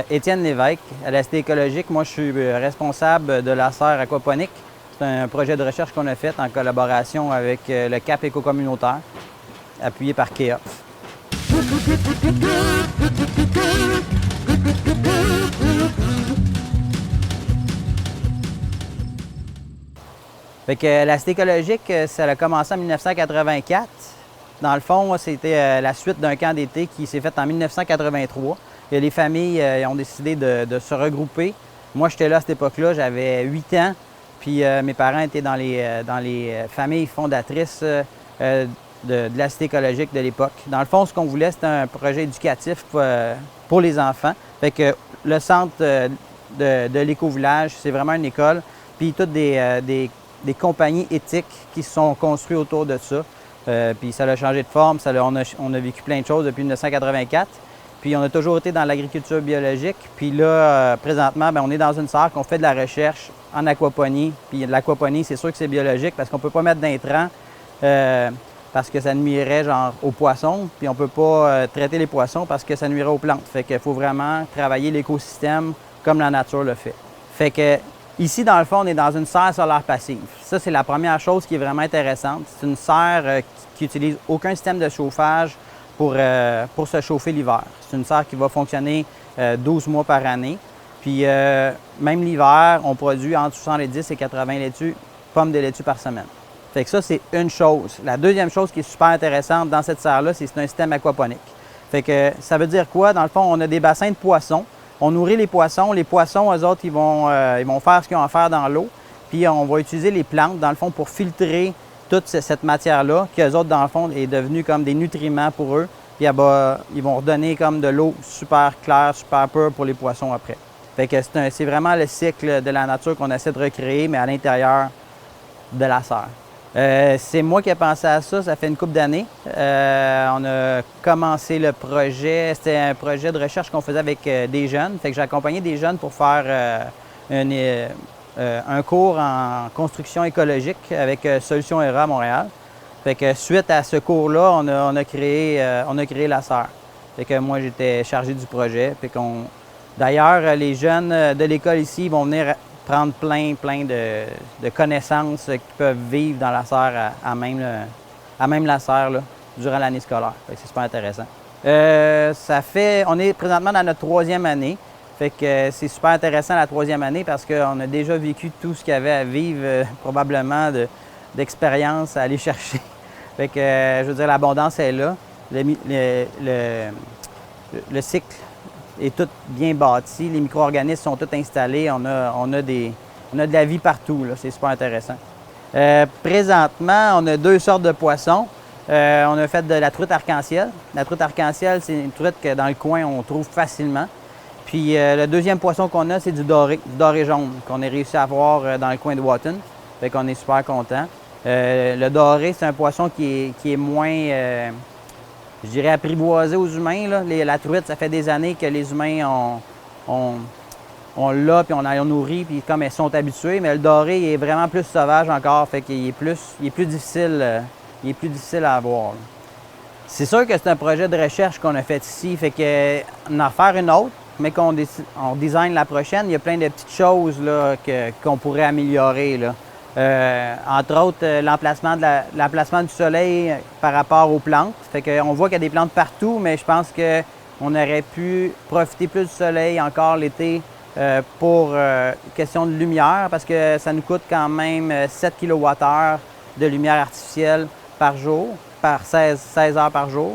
Étienne Lévesque, à la Cité écologique. Moi, je suis responsable de la serre aquaponique. C'est un projet de recherche qu'on a fait en collaboration avec le CAP éco-communautaire, appuyé par Kéops. Fait que la Cité écologique, ça a commencé en 1984. Dans le fond, c'était la suite d'un camp d'été qui s'est fait en 1983. Et les familles ont décidé de se regrouper. Moi, j'étais là à cette époque-là, j'avais 8 ans. Puis mes parents étaient dans les familles fondatrices de la Cité écologique de l'époque. Dans le fond, ce qu'on voulait, c'était un projet éducatif pour les enfants. Fait que le centre de l'éco-village, c'est vraiment une école. Puis toutes des compagnies éthiques qui se sont construites autour de ça. Puis ça a changé de forme, on a vécu plein de choses depuis 1984. Puis on a toujours été dans l'agriculture biologique. Puis là, présentement, bien, on est dans une serre qu'on fait de la recherche en aquaponie. Puis l'aquaponie, c'est sûr que c'est biologique parce qu'on ne peut pas mettre d'intrants parce que ça nuirait genre aux poissons. Puis on ne peut pas traiter les poissons parce que ça nuirait aux plantes. Fait qu'il faut vraiment travailler l'écosystème comme la nature le fait. Fait que ici, dans le fond, on est dans une serre solaire passive. Ça, c'est la première chose qui est vraiment intéressante. C'est une serre qui n'utilise aucun système de chauffage pour se chauffer l'hiver. C'est une serre qui va fonctionner 12 mois par année. Puis même l'hiver, on produit entre 70 et 80 pommes de laitue par semaine. Fait que ça, c'est une chose. La deuxième chose qui est super intéressante dans cette serre-là, c'est un système aquaponique. Fait que ça veut dire quoi? Dans le fond, on a des bassins de poissons. On nourrit les poissons. Les poissons, eux autres, ils vont faire ce qu'ils ont à faire dans l'eau. Puis on va utiliser les plantes, dans le fond, pour filtrer toute cette matière-là, qui, eux autres, dans le fond, est devenue comme des nutriments pour eux. Puis ils vont redonner comme de l'eau super claire, super pure pour les poissons après. Fait que c'est vraiment le cycle de la nature qu'on essaie de recréer, mais à l'intérieur de la serre. C'est moi qui ai pensé à ça, ça fait une couple d'années. On a commencé le projet, c'était un projet de recherche qu'on faisait avec des jeunes. Fait que j'ai accompagné des jeunes pour faire un cours en construction écologique avec Solutions ERA à Montréal. Fait que suite à ce cours-là, on a créé la serre. Fait que moi, j'étais chargé du projet. Fait d'ailleurs, les jeunes de l'école ici vont venir prendre plein de connaissances qu'ils peuvent vivre dans la serre à même la serre là, durant l'année scolaire. C'est super intéressant. On est présentement dans notre 3e année. Fait que c'est super intéressant la 3e année parce qu'on a déjà vécu tout ce qu'il y avait à vivre, probablement d'expérience à aller chercher. Fait que, je veux dire, l'abondance est là. Le cycle est tout bien bâti. Les micro-organismes sont tous installés. On a de la vie partout. C'est super intéressant. Présentement, on a 2 sortes de poissons. On a fait de la truite arc-en-ciel. La truite arc-en-ciel, c'est une truite que dans le coin, on trouve facilement. Puis le deuxième poisson qu'on a, c'est du doré jaune qu'on a réussi à avoir dans le coin de Watton. Fait qu'on est super content. Le doré, c'est un poisson qui est moins, je dirais, apprivoisé aux humains. Là. La truite, ça fait des années que les humains, on l'a, puis on la nourrit, puis comme elles sont habituées. Mais le doré, il est vraiment plus sauvage encore, fait qu'il est plus difficile à avoir. Là. C'est sûr que c'est un projet de recherche qu'on a fait ici, fait qu'on en faire une autre, mais qu'on design la prochaine, il y a plein de petites choses là, qu'on pourrait améliorer. Là. Entre autres, l'emplacement du soleil par rapport aux plantes. Fait qu'on voit qu'il y a des plantes partout, mais je pense qu'on aurait pu profiter plus du soleil encore l'été pour question de lumière, parce que ça nous coûte quand même 7 kWh de lumière artificielle par jour, par 16 heures par jour.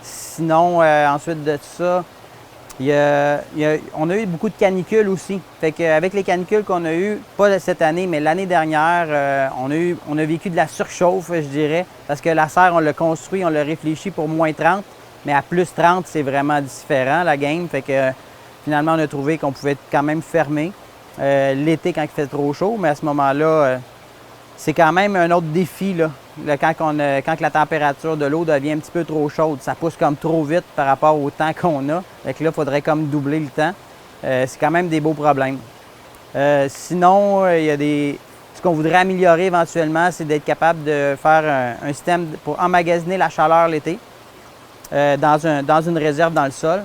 Sinon, ensuite de ça, on a eu beaucoup de canicules aussi. Fait qu'avec les canicules qu'on a eues, pas cette année, mais l'année dernière, on a vécu de la surchauffe, je dirais, parce que la serre, on l'a construit, on l'a réfléchi pour moins 30, mais à plus 30, c'est vraiment différent, la game. Fait que finalement, on a trouvé qu'on pouvait quand même fermer l'été quand il fait trop chaud, mais à ce moment-là, c'est quand même un autre défi, là. Quand la température de l'eau devient un petit peu trop chaude, ça pousse comme trop vite par rapport au temps qu'on a. Fait que là, il faudrait comme doubler le temps. C'est quand même des beaux problèmes. Sinon, ce qu'on voudrait améliorer éventuellement, c'est d'être capable de faire un système pour emmagasiner la chaleur l'été dans une réserve dans le sol.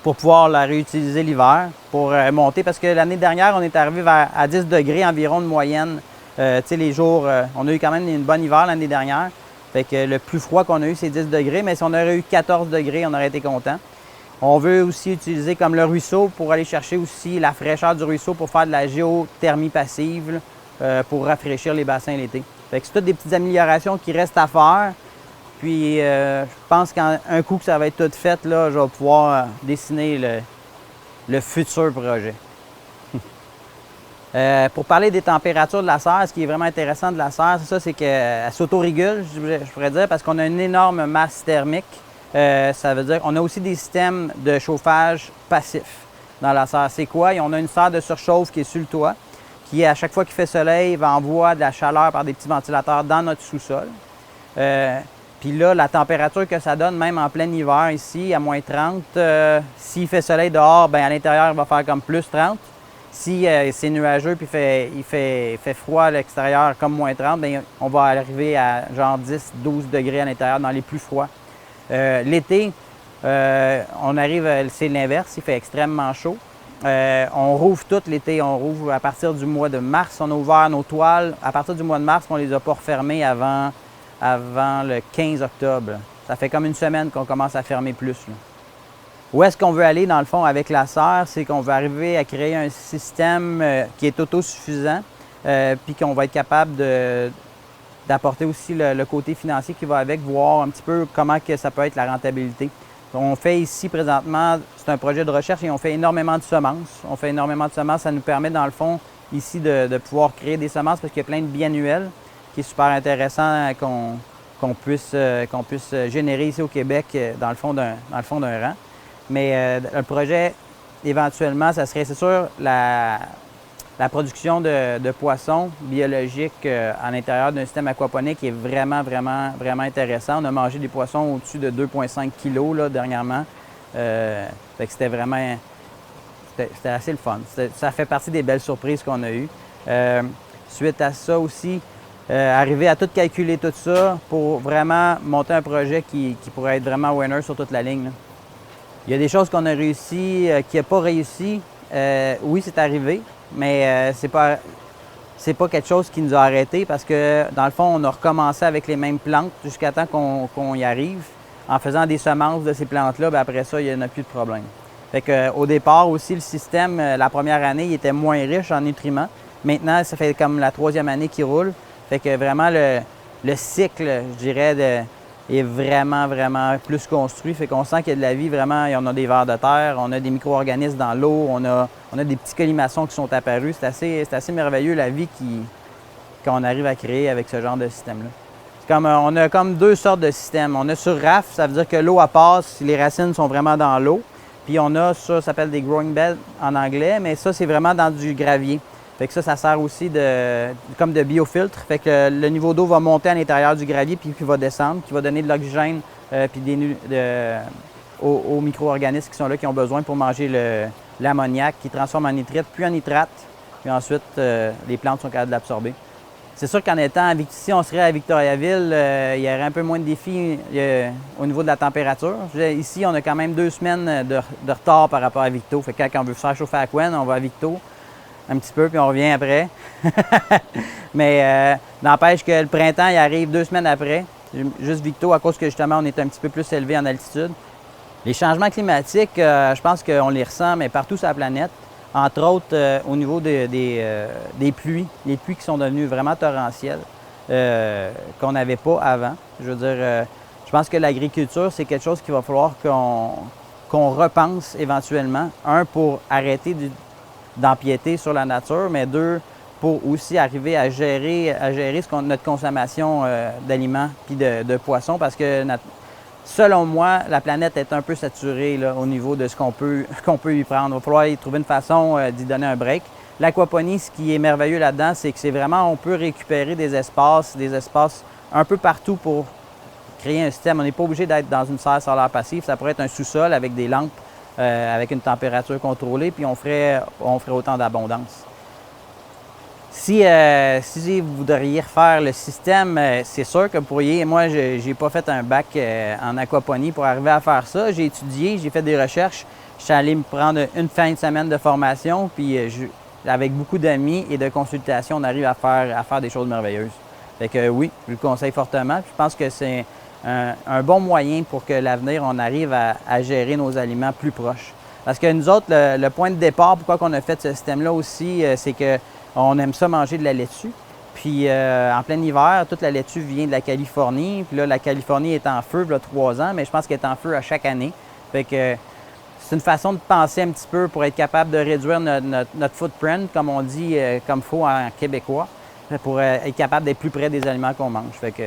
pour pouvoir la réutiliser l'hiver, pour monter. Parce que l'année dernière, on est arrivé à 10 degrés environ de moyenne. Tu sais, les jours, on a eu quand même une bonne hiver l'année dernière. Fait que le plus froid qu'on a eu, c'est 10 degrés. Mais si on aurait eu 14 degrés, on aurait été content. On veut aussi utiliser comme le ruisseau pour aller chercher aussi la fraîcheur du ruisseau pour faire de la géothermie passive, pour rafraîchir les bassins l'été. Fait que c'est toutes des petites améliorations qui restent à faire. Puis je pense qu'un coup que ça va être tout fait, là, je vais pouvoir dessiner le futur projet. Pour parler des températures de la serre, ce qui est vraiment intéressant de la serre, c'est ça, c'est qu'elle s'autorégule, je pourrais dire, parce qu'on a une énorme masse thermique. Ça veut dire qu'on a aussi des systèmes de chauffage passif dans la serre. C'est quoi? On a une serre de surchauffe qui est sur le toit, qui, à chaque fois qu'il fait soleil, va envoyer de la chaleur par des petits ventilateurs dans notre sous-sol. Puis là, la température que ça donne, même en plein hiver ici, à moins 30, s'il fait soleil dehors, bien à l'intérieur, il va faire comme plus 30. Si c'est nuageux puis il fait froid à l'extérieur comme moins 30, bien, on va arriver à genre 10-12 degrés à l'intérieur dans les plus froids. L'été, on arrive, c'est l'inverse, il fait extrêmement chaud. On rouvre tout l'été, on rouvre à partir du mois de mars. On a ouvert nos toiles à partir du mois de mars, mais on ne les a pas refermées avant le 15 octobre. Ça fait comme une semaine qu'on commence à fermer plus, là. Où est-ce qu'on veut aller, dans le fond, avec la serre? C'est qu'on veut arriver à créer un système qui est autosuffisant, puis qu'on va être capable d'apporter aussi le côté financier qui va avec, voir un petit peu comment que ça peut être la rentabilité. On fait ici, présentement, c'est un projet de recherche et on fait énormément de semences. On fait énormément de semences. Ça nous permet, dans le fond, ici, de pouvoir créer des semences parce qu'il y a plein de biannuels qui est super intéressant qu'on puisse générer ici au Québec dans le fond d'un rang. Mais le projet, éventuellement, ça serait, c'est sûr, la production de poissons biologiques à l'intérieur d'un système aquaponique est vraiment, vraiment, vraiment intéressant. On a mangé des poissons au-dessus de 2,5 kg là, dernièrement. Fait que c'était vraiment... C'était assez le fun. Ça fait partie des belles surprises qu'on a eues. Suite à ça aussi, arriver à tout calculer tout ça pour vraiment monter un projet qui pourrait être vraiment winner sur toute la ligne, là. Il y a des choses qu'on a réussi, qui n'ont pas réussi. Oui, c'est arrivé, mais c'est pas quelque chose qui nous a arrêtés parce que, dans le fond, on a recommencé avec les mêmes plantes jusqu'à temps qu'on y arrive. En faisant des semences de ces plantes-là, bien, après ça, il n'y en a plus de problème. Fait que, au départ aussi, le système, la première année, il était moins riche en nutriments. Maintenant, ça fait comme la troisième année qu'il roule. Fait que vraiment, le cycle, je dirais, est vraiment, vraiment plus construit. Fait qu'on sent qu'il y a de la vie, vraiment. On a des vers de terre, on a des micro-organismes dans l'eau, on a des petits colimaçons qui sont apparus. C'est assez merveilleux, la vie qu'on arrive à créer avec ce genre de système-là. On a comme deux sortes de systèmes. On a sur rafle, ça veut dire que l'eau passe, les racines sont vraiment dans l'eau. Puis on a ça s'appelle des growing beds en anglais, mais ça, c'est vraiment dans du gravier. Fait que ça sert aussi comme de biofiltre. Fait que le niveau d'eau va monter à l'intérieur du gravier puis qui va descendre, qui va donner de l'oxygène puis aux micro-organismes qui sont là, qui ont besoin pour manger l'ammoniac, qui transforme en nitrite, puis en nitrate. Puis ensuite, les plantes sont capables de l'absorber. C'est sûr qu'en étant si on serait à Victoriaville, il y aurait un peu moins de défis au niveau de la température. Ici, on a quand même 2 semaines de retard par rapport à Victo. Fait que quand on veut faire chauffer à Quen, on va à Victo un petit peu, puis on revient après. Mais n'empêche que le printemps, il arrive 2 semaines après. Juste Victo, à cause que justement, on est un petit peu plus élevé en altitude. Les changements climatiques, je pense qu'on les ressent, mais partout sur la planète. Entre autres, au niveau des pluies, les pluies qui sont devenues vraiment torrentielles, qu'on n'avait pas avant. Je veux dire, je pense que l'agriculture, c'est quelque chose qu'il va falloir qu'on repense éventuellement. Un, pour arrêter d'empiéter sur la nature, mais deux, pour aussi arriver à gérer notre consommation d'aliments puis de poissons, parce que selon moi, la planète est un peu saturée là, au niveau de ce qu'on peut y prendre. Il va falloir y trouver une façon d'y donner un break. L'aquaponie, ce qui est merveilleux là-dedans, c'est que c'est vraiment, on peut récupérer des espaces un peu partout pour créer un système. On n'est pas obligé d'être dans une serre solaire passive. Ça pourrait être un sous-sol avec des lampes, avec une température contrôlée, puis on ferait autant d'abondance. Si vous voudriez refaire le système, c'est sûr que vous pourriez. Moi, je n'ai pas fait un bac en aquaponie pour arriver à faire ça. J'ai étudié, j'ai fait des recherches. Je suis allé me prendre une fin de semaine de formation, puis avec beaucoup d'amis et de consultations, on arrive à faire des choses merveilleuses. Fait que oui, je le conseille fortement. Puis je pense que c'est un bon moyen pour que l'avenir, on arrive à gérer nos aliments plus proches. Parce que nous autres, le point de départ, pourquoi on a fait ce système-là aussi, c'est qu'on aime ça manger de la laitue. Puis en plein hiver, toute la laitue vient de la Californie. Puis là, la Californie est en feu il y a 3 ans, mais je pense qu'elle est en feu à chaque année. Fait que c'est une façon de penser un petit peu pour être capable de réduire notre footprint, comme on dit, comme il faut en québécois, pour être capable d'être plus près des aliments qu'on mange. Fait que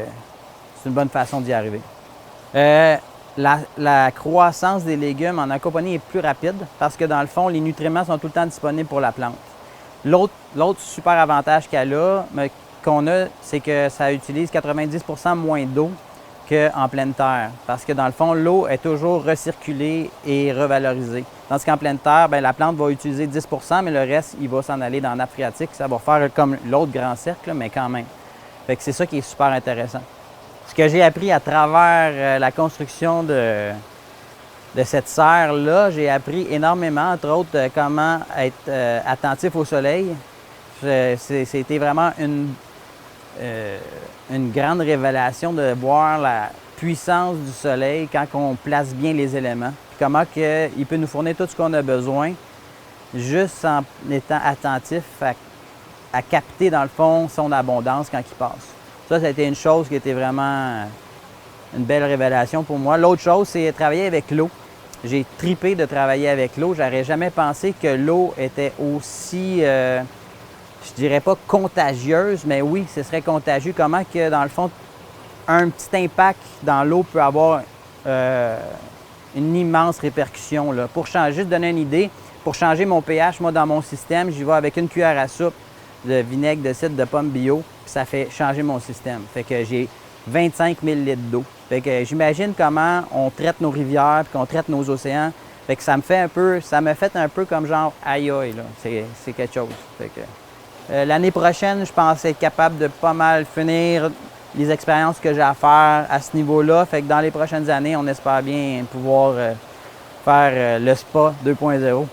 c'est une bonne façon d'y arriver. La croissance des légumes en aquaponie est plus rapide parce que dans le fond, les nutriments sont tout le temps disponibles pour la plante. L'autre super avantage qu'on a, c'est que ça utilise 90% moins d'eau qu'en pleine terre. Parce que dans le fond, l'eau est toujours recirculée et revalorisée. Tandis qu'en pleine terre, bien, la plante va utiliser 10%, mais le reste, il va s'en aller dans la nappe phréatique. Ça va faire comme l'autre grand cercle, mais quand même. Fait que c'est ça qui est super intéressant. Ce que j'ai appris à travers la construction de cette serre-là, j'ai appris énormément, entre autres, comment être attentif au soleil. C'était vraiment une grande révélation de voir la puissance du soleil quand on place bien les éléments. Puis comment il peut nous fournir tout ce qu'on a besoin, juste en étant attentif à capter, dans le fond, son abondance quand il passe. Ça a été une chose qui était vraiment une belle révélation pour moi. L'autre chose, c'est travailler avec l'eau. J'ai tripé de travailler avec l'eau. J'aurais jamais pensé que l'eau était aussi, je dirais pas contagieuse, mais oui, ce serait contagieux. Comment que, dans le fond, un petit impact dans l'eau peut avoir une immense répercussion. Là. Pour changer, juste donner une idée, pour changer mon pH, moi, dans mon système, j'y vais avec une cuillère à soupe de vinaigre de cidre de pomme bio, puis ça fait changer mon système. Fait que j'ai 25 000 litres d'eau. Fait que j'imagine comment on traite nos rivières, puis qu'on traite nos océans. Fait que ça me fait un peu comme genre aïe aïe, là. C'est quelque chose. Fait que l'année prochaine, je pense être capable de pas mal finir les expériences que j'ai à faire à ce niveau-là. Fait que dans les prochaines années, on espère bien pouvoir faire le spa 2.0.